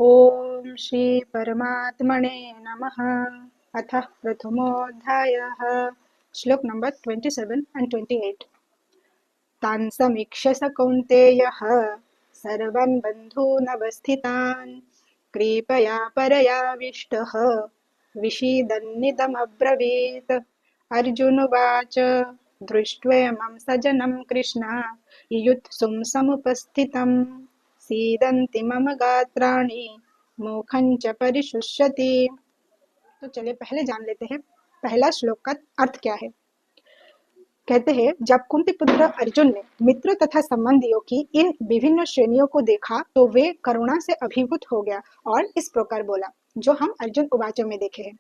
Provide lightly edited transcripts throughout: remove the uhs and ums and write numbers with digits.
ओम श्री परमात्मने नमः। अथ प्रथमोऽध्यायः। श्लोक नंबर 27 and 28। तान् समीक्ष्य स कौन्तेयः सर्वान् बन्धूनवस्थितान् कृपया परयाविष्टः विषीदन्निदमब्रवीत्। अर्जुन उवाच दृष्ट्वेमं सजनं कृष्ण युयुत्सुं समुपस्थितं सीदन्ति मम गात्राणि मुखं च परिशुष्यति। तो चलिए पहले जान लेते हैं पहला श्लोक का अर्थ क्या है। कहते हैं, जब कुंती पुत्र अर्जुन ने मित्र तथा संबंधियों की इन विभिन्न श्रेणियों को देखा तो वे करुणा से अभिभूत हो गया और इस प्रकार बोला, जो हम अर्जुन उवाचों में देखे हैं।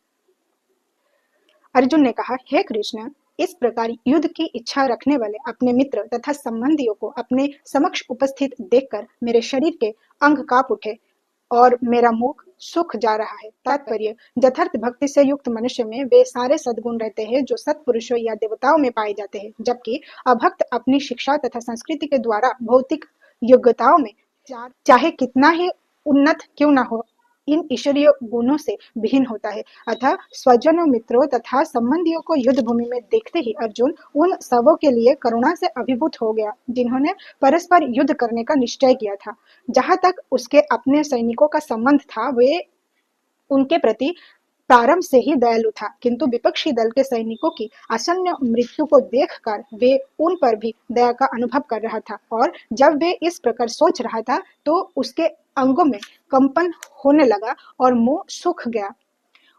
अर्जुन ने कहा, हे कृष्ण, इस प्रकार युद्ध की इच्छा रखने वाले अपने मित्र तथा संबंधियों को अपने समक्ष उपस्थित देखकर मेरे शरीर के अंग कांप उठे और मेरा मुख सूख जा रहा है। तात्पर्य, यथार्थ भक्ति से युक्त मनुष्य में वे सारे सद्गुण रहते हैं जो सत्पुरुषों या देवताओं में पाए जाते हैं, जबकि अभक्त अपनी शिक्षा तथा संस्कृति के द्वारा भौतिक योग्यताओं में चाहे कितना ही उन्नत क्यों न हो, इन ईश्वरीय गुणों से विहीन होता है। अतः स्वजनों, मित्रों तथा संबंधियों को युद्ध भूमि में देखते ही अर्जुन उन सबों के लिए करुणा से अभिभूत हो गया जिन्होंने परस्पर युद्ध करने का निश्चय किया था। जहां तक उसके अपने सैनिकों का संबंध था, वे उनके प्रति प्रारंभ से ही दयालु था, किंतु विपक्षी दल के सैनिकों की आसन्न मृत्यु को देखकर वे उन पर भी दया का अनुभव कर रहा था, और जब वे इस प्रकार सोच रहा था तो उसके अंगों में कंपन होने लगा और मुंह सूख गया।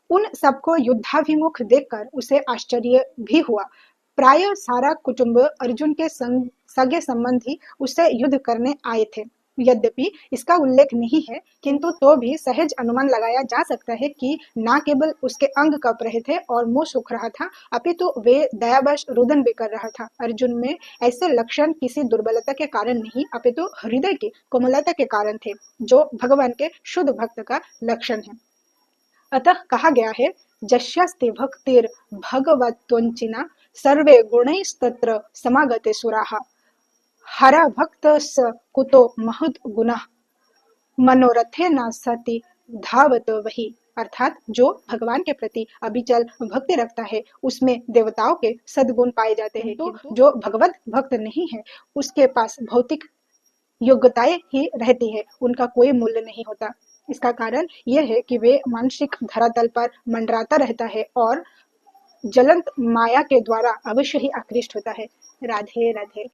उन सबको युद्धाभिमुख देखकर उसे आश्चर्य भी हुआ। प्राय सारा कुटुंब अर्जुन के सगे संबंधी उससे युद्ध करने आए थे। यद्यपि इसका उल्लेख नहीं है, किंतु तो भी सहज अनुमान लगाया जा सकता है कि न केवल उसके अंग कप रहे थे और मुंह सूख रहा था, अपितु वे दयावश रुदन भी कर रहा था। अर्जुन में ऐसे लक्षण किसी दुर्बलता के कारण नहीं, अपितु हृदय की कोमलता के कारण थे, जो भगवान के शुद्ध भक्त का लक्षण है। अतः कहा गया है, जस्यास्ति भक्तिर भगवत्वंचिना सर्वे गुणैस्तत्र समागते सुराः हरा भक्तस् कुतो महद् गुणः मनोरथेन सति धावत वही। अर्थात जो भगवान के प्रति अविचल भक्ति रखता है उसमें देवताओं के सद्गुण पाए जाते हैं, तो जो भगवत भक्त नहीं है उसके पास भौतिक योग्यताएं ही रहती है, उनका कोई मूल्य नहीं होता। इसका कारण यह है कि वे मानसिक धरातल पर मंडराता रहता है और ज्वलंत माया के द्वारा अवश्य ही आकृष्ट होता है। राधे राधे।